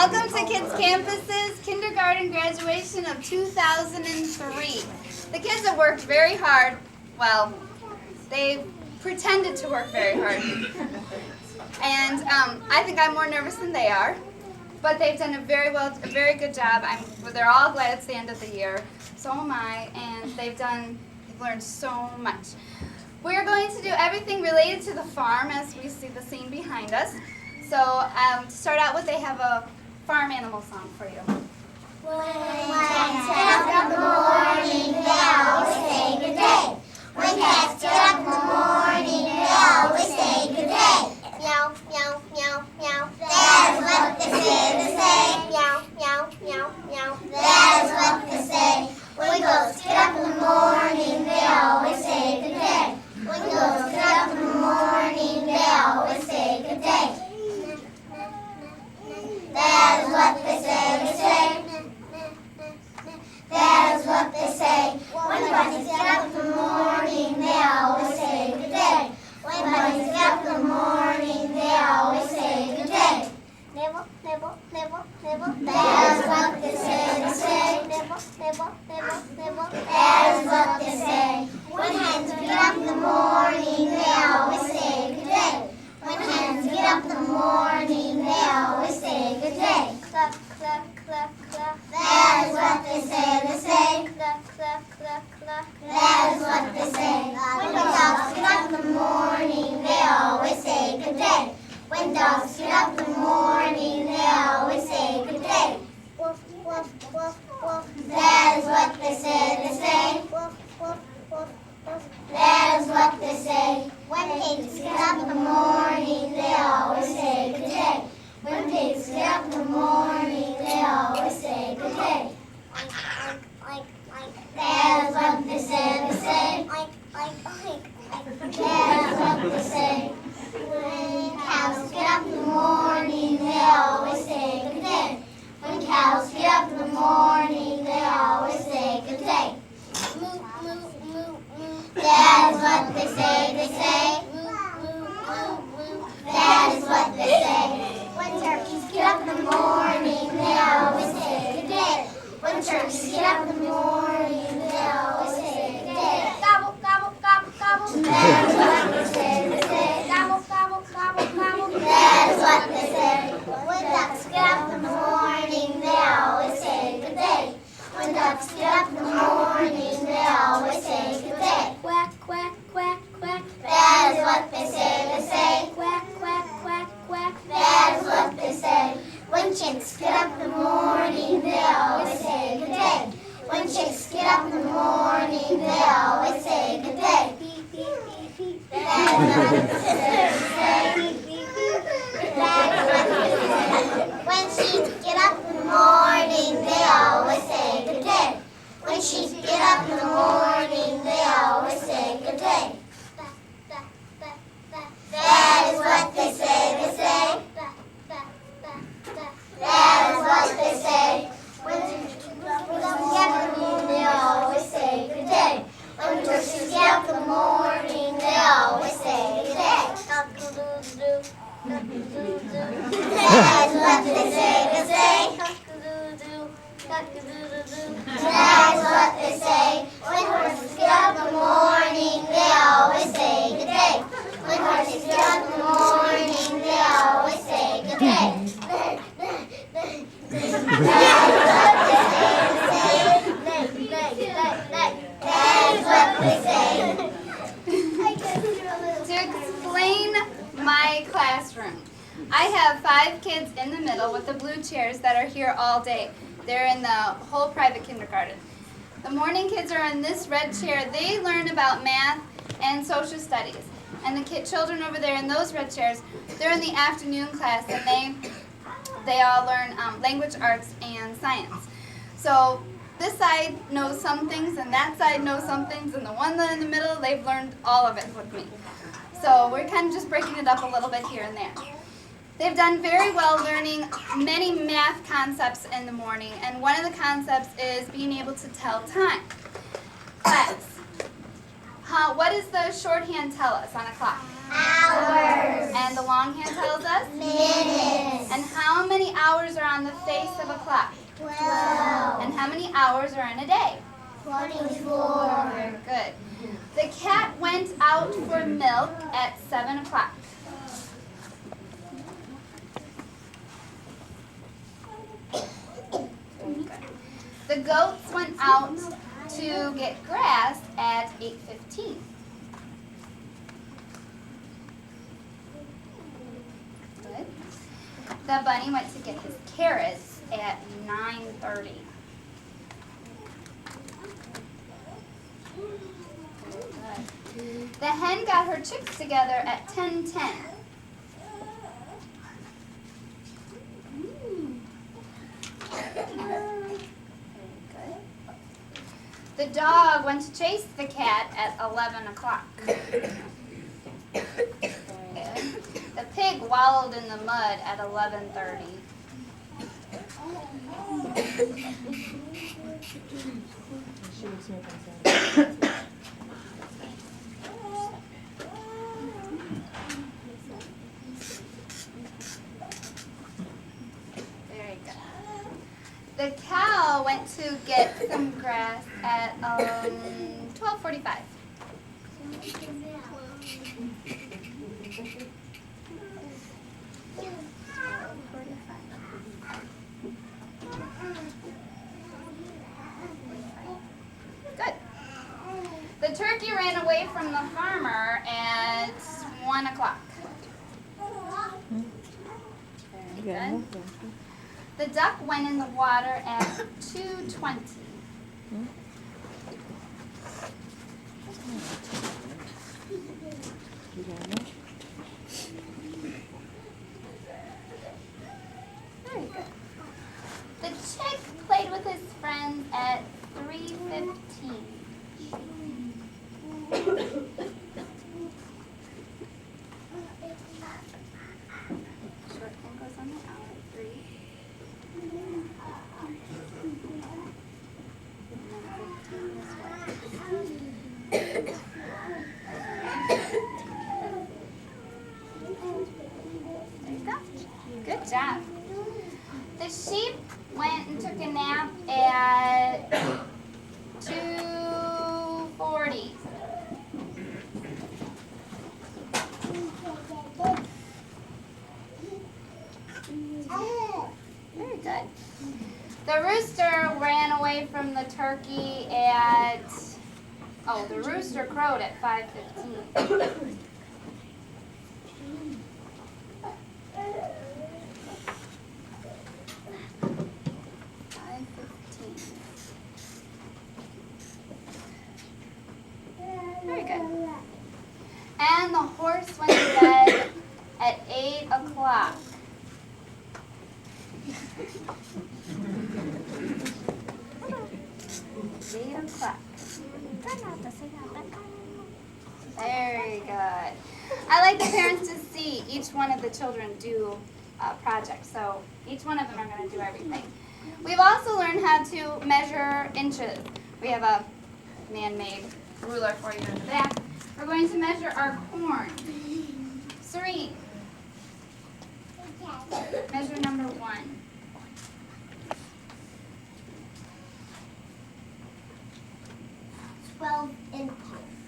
Welcome to Kids Campus's kindergarten graduation of 2003. The kids have worked very hard. Well, they pretended to work very hard. And I think I'm more nervous than they are. But they've done a very good job. They're all glad it's the end of the year. So am I. And they've learned so much. We're going to do everything related to the farm as we see the scene behind us. So to start out with, they have a farm animal song for you. When cats get up in the morning, they always say good day. When cats get up in the morning, they always say good day. Meow, meow, meow, meow. That's what they say. Meow, meow, meow, meow. That's what they say. When goats get up in the morning, they always say good day. When goats get up in the morning, they always say good day. That is what they say. That is what they say. When bunnies get up in the morning, they always say good day. When bunnies get up in the morning, they always say good day. Nibble, nibble, nibble, nibble. That is what they say. Nibble, nibble, nibble, nibble. That is what they say. When hens get up in the morning, they always say good day. When hens get up in the morning, they always say good day. Cluck, cluck, cluck, cluck. That is what they say. Cluck, cluck, cluck, cluck. That is what they say. When dogs get up in the morning, they always say good day. When dogs get up in the morning, they always say good day. Woof, woof, woof, woof. That is what they say. Woof, woof, woof, woof. That is what they say. When pigs get up in the morning, they always say good day. When pigs get up in the morning, they always say good day. That is what they say. That is what they say. When cows get up in the morning, they always say good day. When cows get up in the morning, they always say good day. Moo, moo, moo, moo. That is what they say. Moo, moo, moo, moo. That is what they say. When turkeys get up in the morning, they always say good day. When turkeys get up in the morning, they always say good day. Gobble, gobble, gobble, gobble. That is what they say. Gobble, gobble, gobble, gobble. That is what they say. When ducks get up in the morning, they always say good day. When ducks get up in the morning, they always say good day. Quack, quack, quack, quack. That is what they say. Quack, quack, quack, quack. That is what they say. When chicks get up in the morning, they always say good day. When chicks get up in the morning, they always say good day. Beep, beep, beep, beep. That is what they say. Beep, beep, beep. That is what they say. When sheep get up in the morning, they always say good day. When sheep get up in the morning, they always say good day. That is what they say. That is what they say. When turkeys get up in the morning, they always say good day. When turkeys get up in the morning, they always say good day. Cock-a-doodle-doo, cock-a-doodle-doo. That is what they say. Cock-a-doodle-doo, cock-a-doodle-doo. That is what they say. When horses get up in the morning, they always say good day. When horses get up in the morning, they always say good day. That is what they say. To explain my classroom, I have 5 kids in the middle with the blue chairs that are here all day. They're in the whole private kindergarten. The morning kids are in this red chair. They learn about math and social studies. And the children over there in those red chairs, they're in the afternoon class, and they all learn language arts and science. So this side knows some things, and that side knows some things, and the one in the middle, they've learned all of it with me. So we're kind of just breaking it up a little bit here and there. They've done very well learning many math concepts in the morning, and one of the concepts is being able to tell time. Class, what does the shorthand tell us on a clock? Hours. And the longhand tells us? Minutes. And how many hours are on the face of a clock? 12. And how many hours are in a day? 24. Very good. The cat went out for milk at 7 o'clock. The goats went out to get grass at 8:15. Good. The bunny went to get his carrots at 9:30. Good. The hen got her chicks together at 10:10. The dog went to chase the cat at 11 o'clock. The pig wallowed in the mud at 11:30. Very good. The cow went to get some grass at 12:45. Good. The turkey ran away from the farmer at 1 o'clock. Very good. The duck went in the water at 2:20. Very good. The chick played with his friends at 3:15. Short thing goes on the hour, 3. There you go. Good job. The sheep went and took a nap at 2:40. Very good. The rooster ran away from the turkey at, the rooster crowed at 5:15. Very good. And the horse went to bed at 8 o'clock. Very good. I like the parents to see each one of the children do projects. So each one of them are going to do everything. We've also learned how to measure inches. We have a man-made ruler for you in the back. We're going to measure our corn. Serene, measure number 1.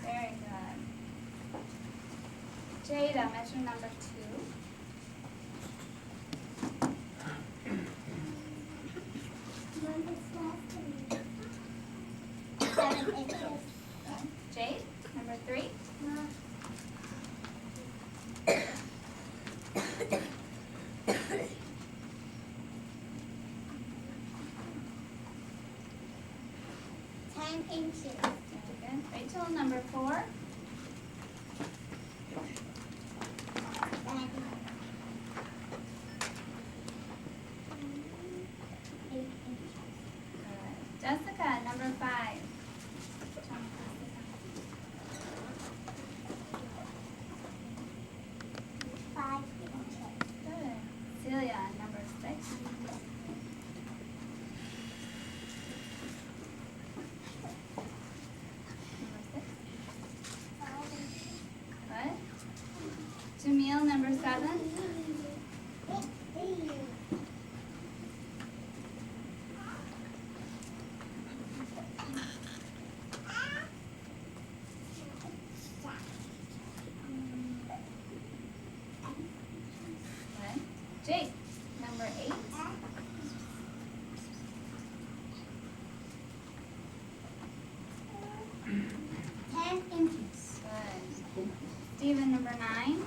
Very good. Jada, measure number 2. Jade, number 3. Rachel, number 4. Jessica, number 5. Good. Celia, number 6. Number 6. Jade, number 8. 10 inches. Good. Steven, number 9.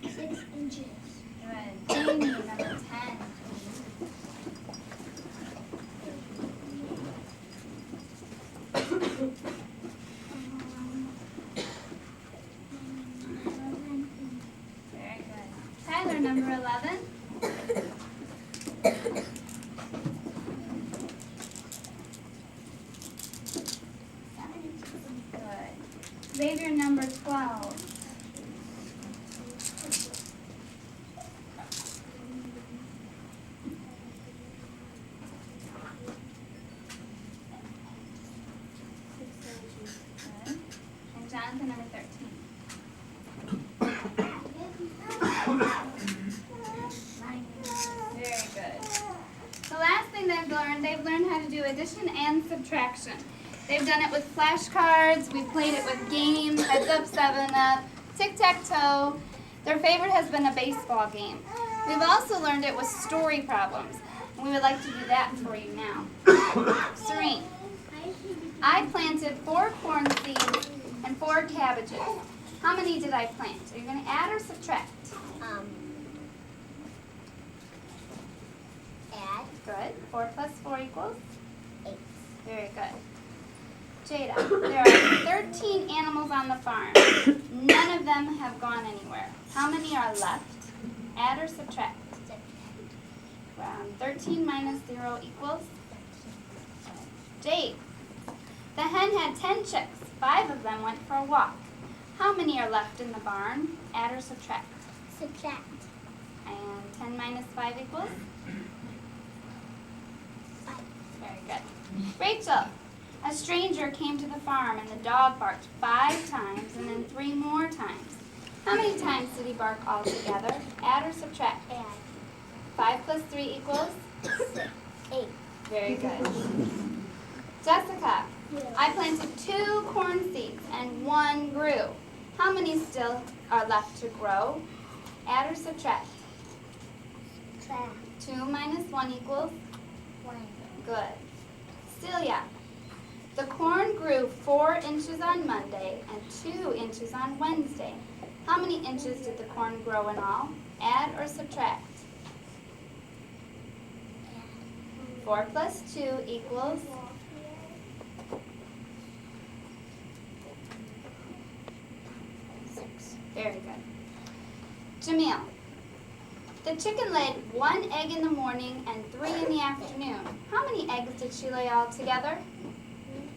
6 inches. Good. Jamie, number 10. 11. Very good. Tyler, number 11. 7 inches. Good. Xavier, number 12. 6 inches. Good. And Jonathan, number 13. 9 inches. Very good. The last thing they've learned how to do addition and subtraction. They've done it with flashcards, we've played it with games, Heads Up, 7-Up, Tic-Tac-Toe. Their favorite has been a baseball game. We've also learned it with story problems. We would like to do that for you now. Serene, I planted 4 corn seeds and 4 cabbages. How many did I plant? Are you going to add or subtract? Add Good. 4 plus 4 equals? 8. Very good. Jada, there are 13 animals on the farm. None of them have gone anywhere. How many are left? Add or subtract? 13 minus 0 equals? Jade, the hen had 10 chicks. 5 of them went for a walk. How many are left in the barn? Add or subtract? Subtract. And 10 minus 5 equals? 5. Very good. Rachel, a stranger came to the farm and the dog barked 5 times and then 3 more times. How many times did he bark altogether? Add or subtract? Add 5 plus 3 equals? 8. Very good. Jessica, I planted 2 corn seeds and 1 grew. How many still are left to grow? Add or subtract? Subtract. 2 minus 1 equals? 1. Good. Celia, the corn grew 4 inches on Monday and 2 inches on Wednesday. How many inches did the corn grow in all? Add or subtract? 4 plus 2 equals? 6. Very good. Jamil, the chicken laid 1 egg in the morning and 3 in the afternoon. How many eggs did she lay all together?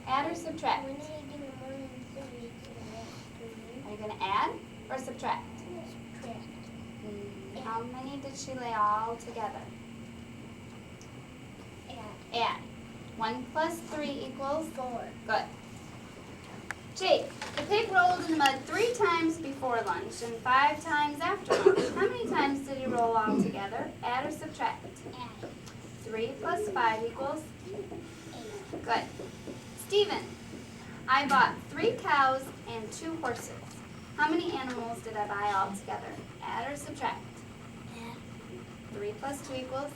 Add or subtract? 1 egg in the morning and 3 eggs in the afternoon. Are you going to add or subtract? Subtract. How many did she lay all together? Add. 1 plus 3 equals? 4. Good. Jake, the pig rolled in the mud 3 times before lunch and 5 times after lunch. How many times did he roll all together? Add or subtract? Add 3 plus 5 equals? 8. Good. Stephen, I bought 3 cows and 2 horses. How many animals did I buy all together? Add or subtract? Add 3 plus 2 equals?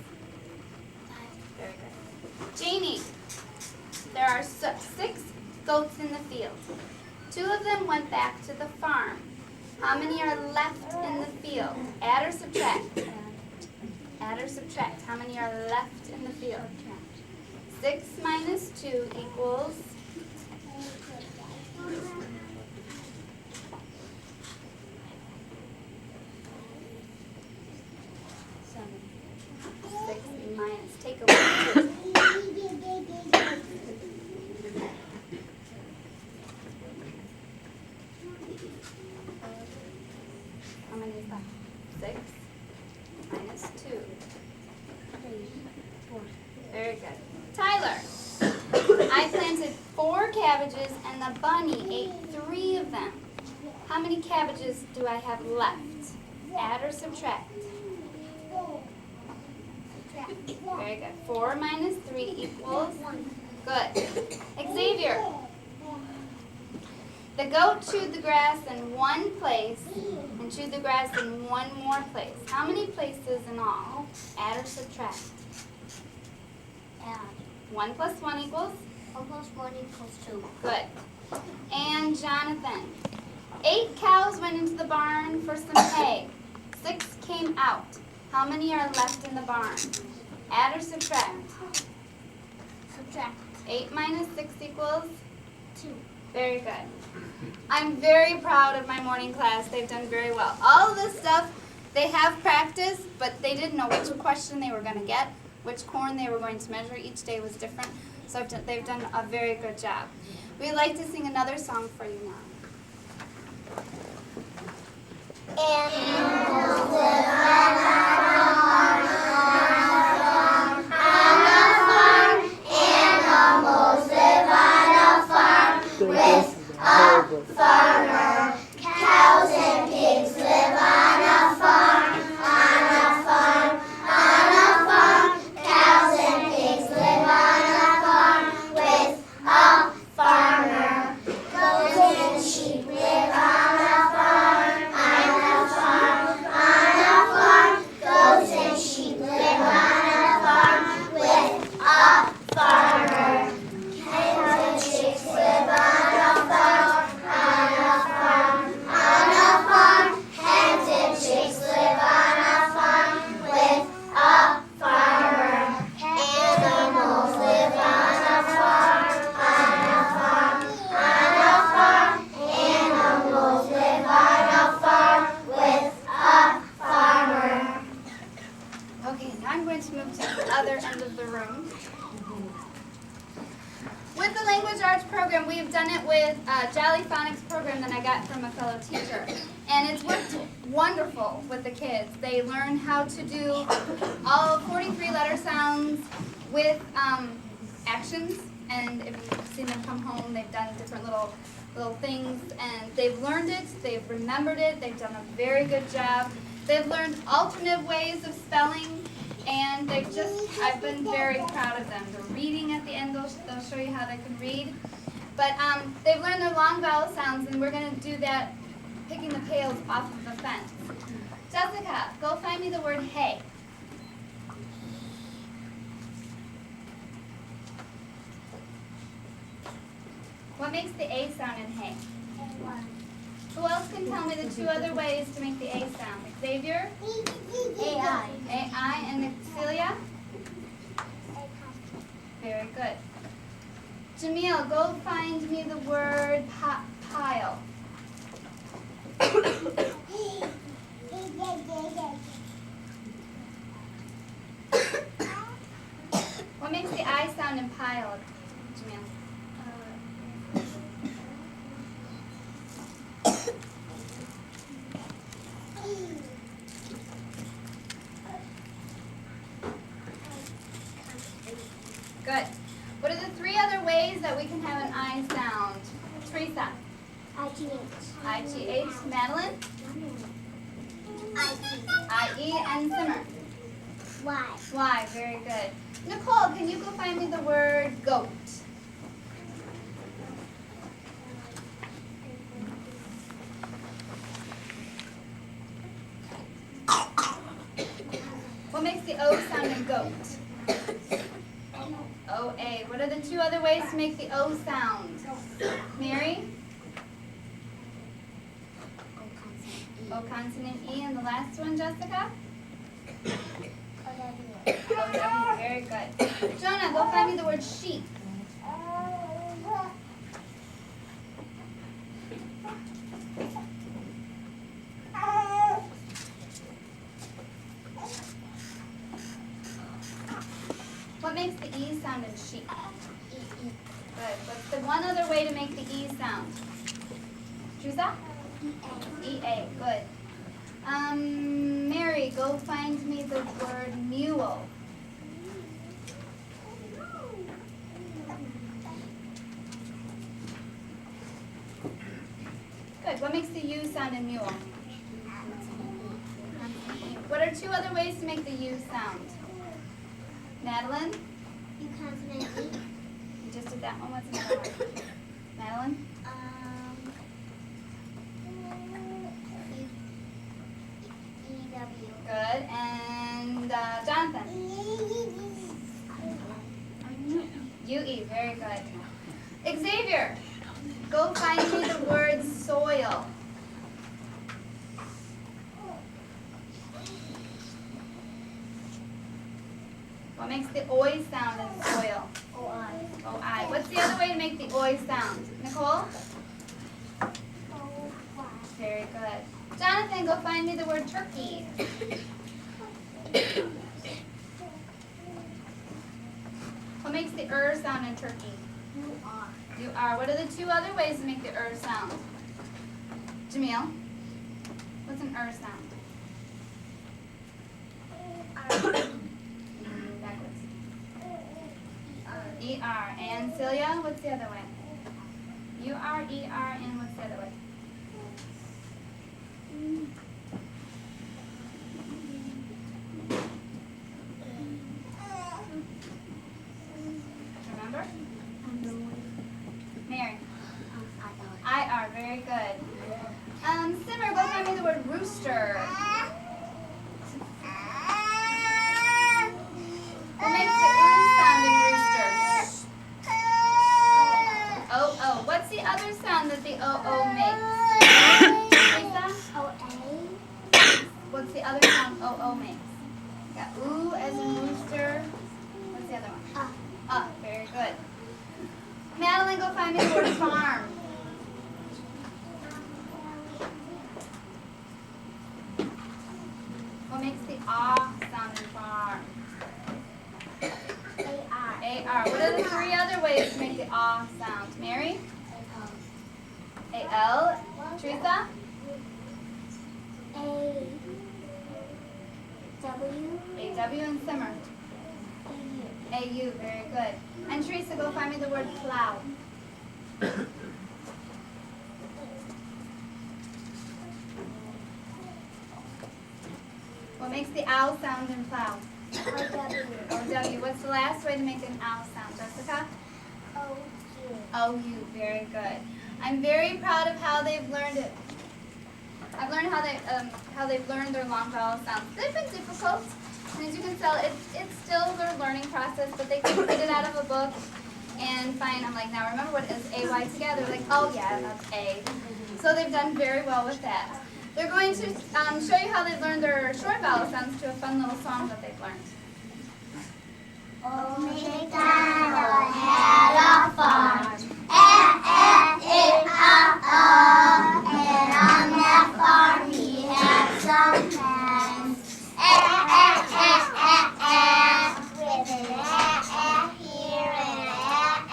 5. Very good. Janie, there are 6 goats in the field. 2 of them went back to the farm. How many are left in the field? Add or subtract? Add or subtract. How many are left in the field? 6 minus 2 equals? 6 minus, take away 2. How many is that? 6 minus 2. 4. Very good. Tyler, I planted 4 cabbages and the bunny ate 3 of them. How many cabbages do I have left? Add or subtract? Subtract. Very good. 4 minus 3 equals? 1. Good. Xavier. The goat chewed the grass in one place and chewed the grass in one more place. How many places in all? Add or subtract? Add. 1 plus 1 equals? 1 plus 1 equals 2. Good. And Jonathan. 8 cows went into the barn for some hay. 6 came out. How many are left in the barn? Add or subtract? Subtract. 8 minus 6 equals? 2. Very good. I'm very proud of my morning class. They've done very well. All of this stuff, they have practice, but they didn't know which question they were going to get, which corn they were going to measure. Each day was different. So they've done a very good job. We'd like to sing another song for you now. Animals live on a farm. Animals live on a farm with a farmer. Cows and pigs live on a farm, on a farm, on a farm. Cows and pigs live on a farm with a farmer. Goats and sheep live on a farm, on a farm, on a farm. Goats and sheep live on a farm with a farmer. Hens and chicks live on a farm, on a farm, on a farm. Hens and chicks live on a farm with a farmer. Animals live on a farm, on a farm, on a farm. Animals live on a farm with a farmer. Okay, now I'm going to move to the other end of the room. With the language arts program, we've done it with a Jolly Phonics program that I got from a fellow teacher. And it's worked wonderful with the kids. They learn how to do all 43 letter sounds with actions. And if you've seen them come home, they've done different little things. And they've learned it, they've remembered it, they've done a very good job. They've learned alternative ways of spelling. And I've been very proud of them. The reading at the end, they'll show you how they can read. But they've learned their long vowel sounds, and we're going to do that picking the pails off of the fence. Jessica, go find me the word hay. What makes the A sound in hay? Who else can tell me the 2 other ways to make the A sound? Xavier? AI. A-I, and Celia? Very good. Jamil, go find me the word pile. What makes the I sound in pile, Jamil? Good. What are the 3 other ways that we can have an I sound? Teresa? I-T-H. Madeline? I-E. And Simmer? Y. Very good. Nicole, can you go find me the word goat? What makes the O sound in goat? O-A. What are the 2 other ways to make the O sound? Mary? O consonant E. And the last one, Jessica? O-W. Very good. Jonah, go find me the word sheep. What makes the E sound in sheep? Good. What's the one other way to make the E sound? Teresa? E-A. Good. Mary, go find me the word mule. Good. What makes the U sound in mule? What are 2 other ways to make the U sound? Madeline? You consonant E. You that one. What's another one? Madeline? EW. Good. And Jonathan? UE. Very good. Xavier, go find me the word soil. What makes the oi sound in soil? OI. O-I. What's the other way to make the oi sound? Nicole? Very good. Jonathan, go find me the word turkey. What makes the sound in turkey? You are. What are the two other ways to make the sound? Jamil? What's an sound? Backwards. E-R. And Celia, what's the other way? U-R, E-R, and what's the other way? Remember? Mary. I-R, very good. Simmer, go find me the word rooster. What makes the sound in rooster? O-O. What's the other sound that the O-O makes? Lisa? OA. What's the other sound O-O makes? Got ooh as in rooster. What's the other one? Very good. Madeline, go find me the word farm. What makes the ah sound in farm? AR. A-R. What are the three other ways to make the ah sound? Mary? A-L. Teresa? AW. A-W and Simmer. A-U. Very good. And Teresa, go find me the word plow. What makes the owl sound in plow? O-W. What's the last way to make an owl sound? Jessica? O-U. Very good. I'm very proud of how they've learned it. I've learned how they've learned their long vowel sounds. They've been difficult, and as you can tell, it's still their learning process, but they can read it out of a book and find, I'm like, now remember what is A-Y together? Like, oh yeah, that's A. So they've done very well with that. They're going to show you how they've learned their short vowel sounds to a fun little song that they've learned. Old MacDonald had a farm, and on that farm he had some hens, with an here and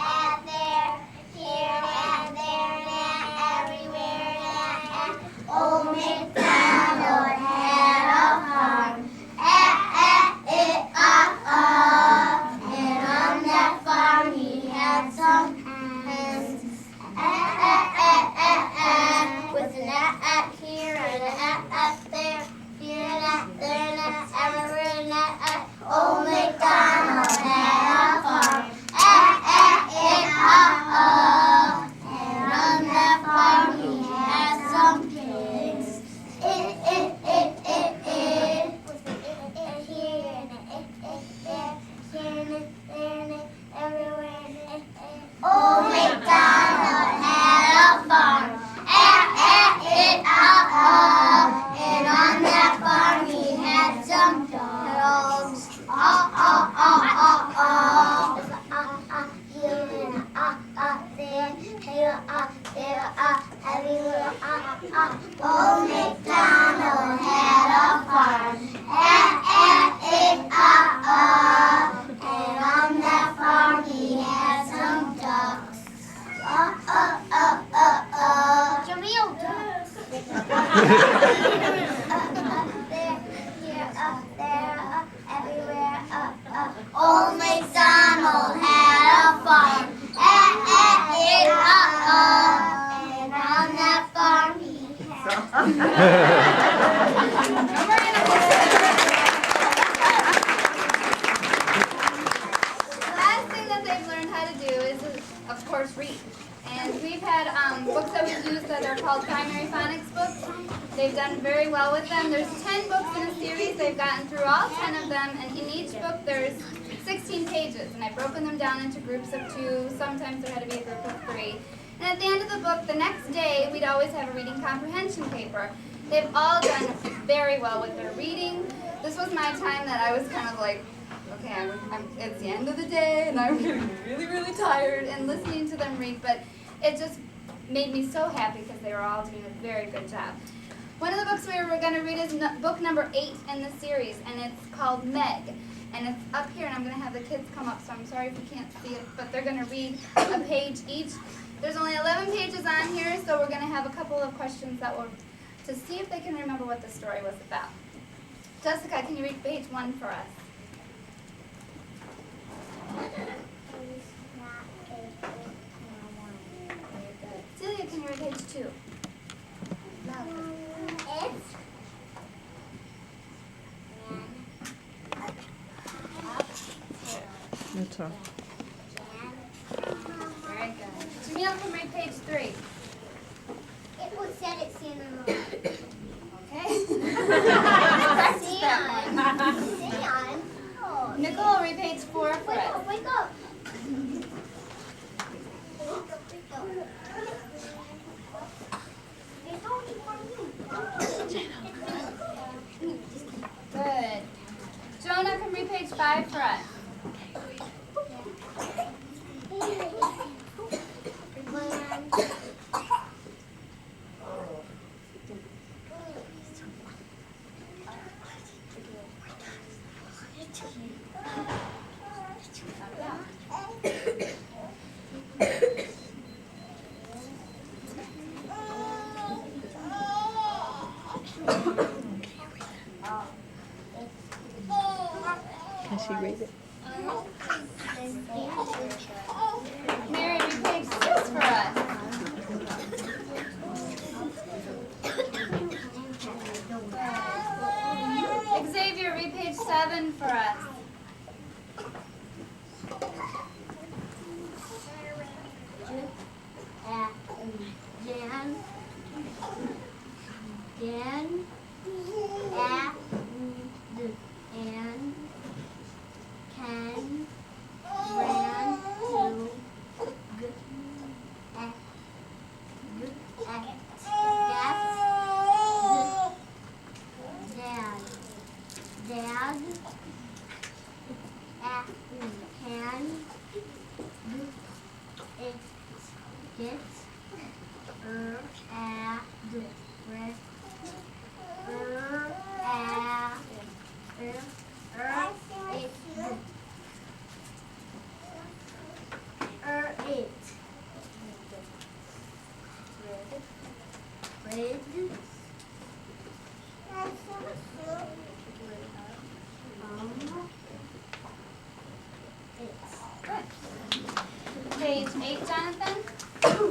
there, here and there and everywhere. Old MacDonald had a farm, and on that farm he had some hens, with an here and an there, here and there and everywhere and Old MacDonald had a farm, and on that farm he had some pigs. Old MacDonald had a farm, and on that farm he had some dogs. Here and there, here, there, everywhere. Old MacDonald had a farm, and on that farm he had some ducks. Jamil ducks. There, here, there, everywhere. Old MacDonald had a farm, and on that farm he had. The last thing that they've learned how to do is, of course, read. And we've had books that we've used that are called primary phonics books. They've done very well with them. There's 10 books in a series. They've gotten through all 10 of them, and in each book there's 16 pages. And I've broken them down into groups of 2. Sometimes there had to be a group of 3. And at the end of the book, the next day, we'd always have a reading comprehension paper. They've all done very well with their reading. This was my time that I was kind of like, okay, it's the end of the day, and I'm getting really, really tired, and listening to them read, but it just made me so happy because they were all doing a very good job. One of the books we were going to read is book number 8 in the series, and it's called Meg. And it's up here, and I'm going to have the kids come up, so I'm sorry if you can't see it, but they're going to read a page each. There's only 11 pages on here, so we're going to have a couple of questions that will, to see if they can remember what the story was about. Jessica, can you read page 1 for us? Celia, can you read page 2? It's Very good. Jamil can read page 3. It was said it's Santa Maria. Okay. Sand. Oh. Nicole, read page 4 for Wake us. up, wake up. Good. Jonah can read page 5 for us. Can she read it? Mary, read page 6 for us. Xavier, read page 7 for us. Page 8, Jonathan. Good.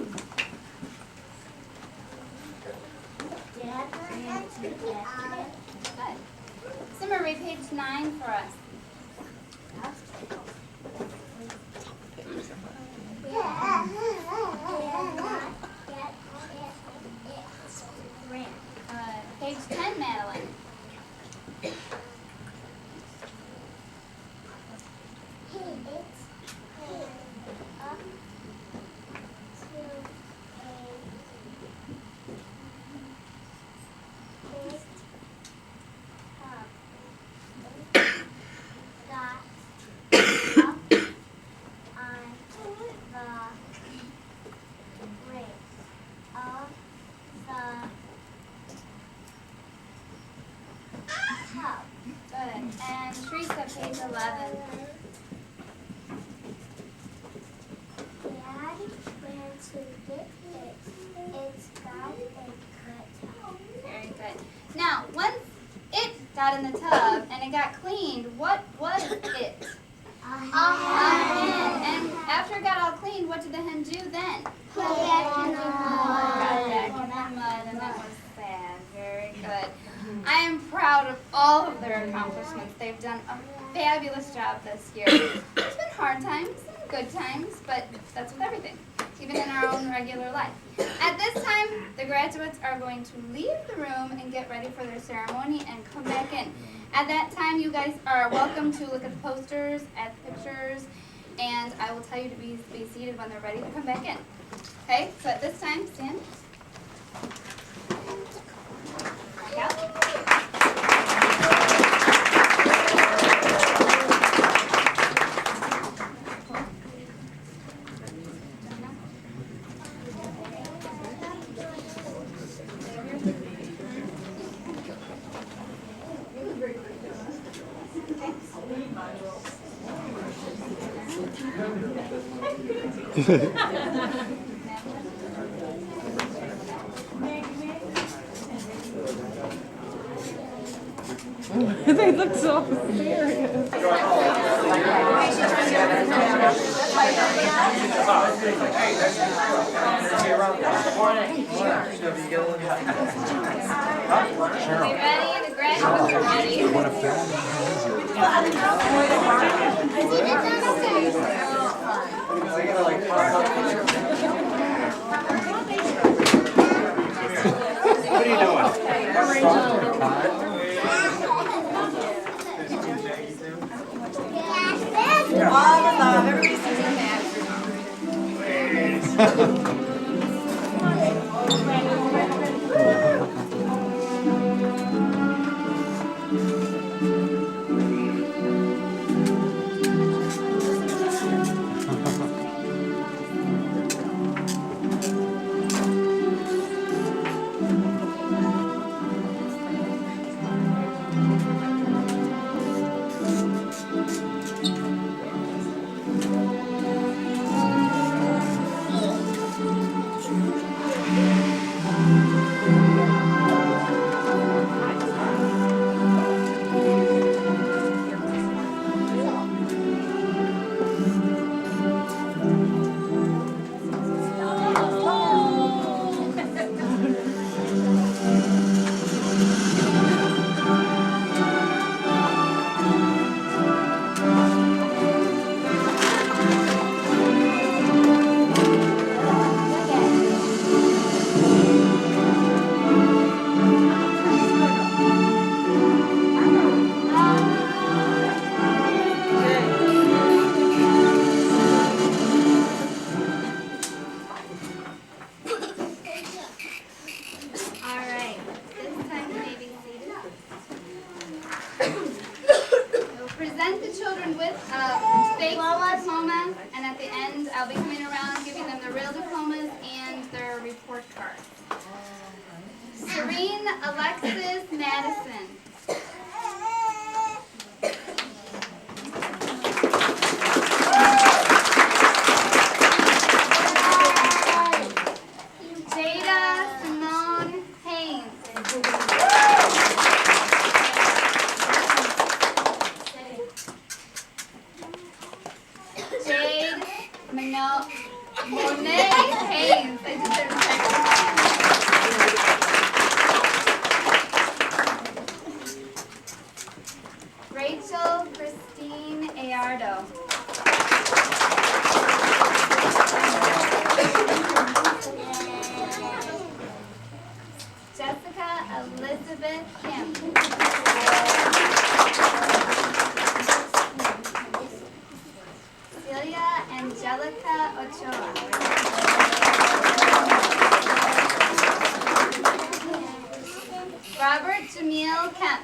Simmer, read page 9 for us. Page 10, Madeline. Good. And Teresa, page 11. Very good. Now, once it got in the tub and it got cleaned, what was it? A hen. And after it got all cleaned, what did the hen do then? Put it back in the Got mud. back in the mud, and that was sad. Very good. I am proud of all of their accomplishments. They've done a fabulous job this year. It's been hard times, good times, but that's with everything, even in our own regular life. At this time, the graduates are going to leave the room and get ready for their ceremony and come back in. At that time, you guys are welcome to look at the posters, at the pictures, and I will tell you to be seated when they're ready to come back in. Okay, so at this time, stand. Back out. They look so serious. Are we ready? The graduates are ready. What are you doing? All the love, everybody's singing that. Present the children with a fake diploma, and at the end, I'll be coming around giving them the real diplomas and their report cards. Serene Alexis Madison. Jada Simone Haynes. Jade Monet Haynes. I just did Rachel Christine Ayardo. Jessica Elizabeth Kim. Celia Angelica Ochoa. Robert Jamil Kemp.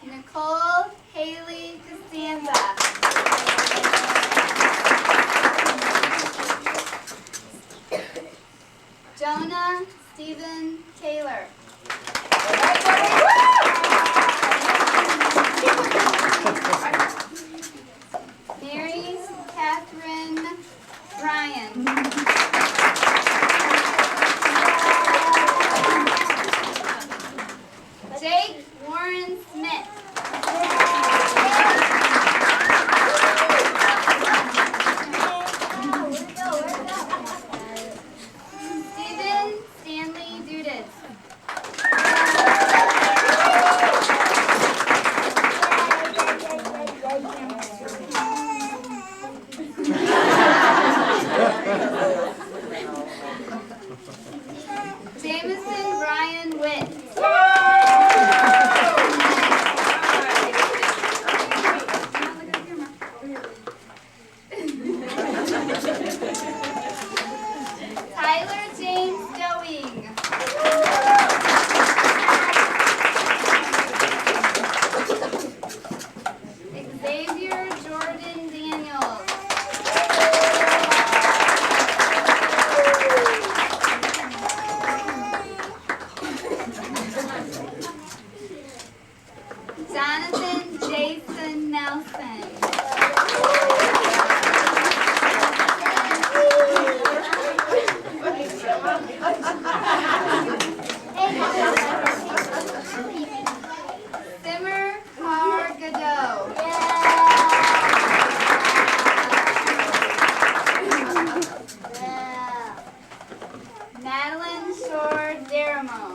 Nicole Haley Costanza. Jonah Stephen Taylor. Mary Catherine Bryan. Jake Warren Smith. Stephen Stanley Dudas. Jonathan Jason Nelson. Simmer Margado. Madeline Shore Deramo.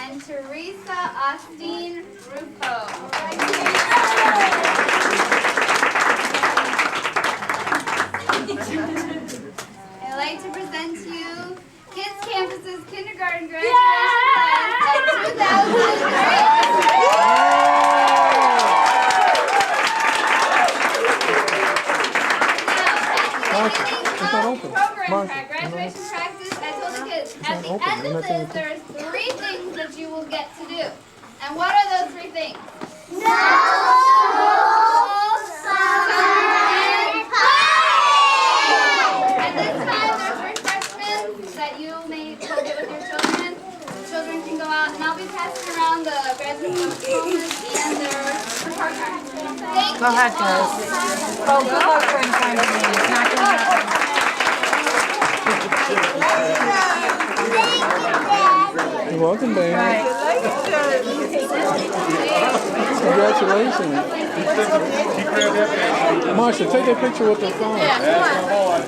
And Teresa Austin Rufo. I'd like to present to you Kids Campus's kindergarten graduation class of 2003. Graduation practice, I told the kids, at the end of this, there's 3 things that you will get to do. And what are those 3 things? At this time, there's refreshments that you may go get with your children. The children can go out, and I'll be passing around the graduation diplomas and their report cards. Thank you. Go ahead, guys. Oh, good luck trying to find a name. It's not going to happen. You're welcome, baby. Right. Congratulations. Marsha, take that picture with the phone. Yeah, come on.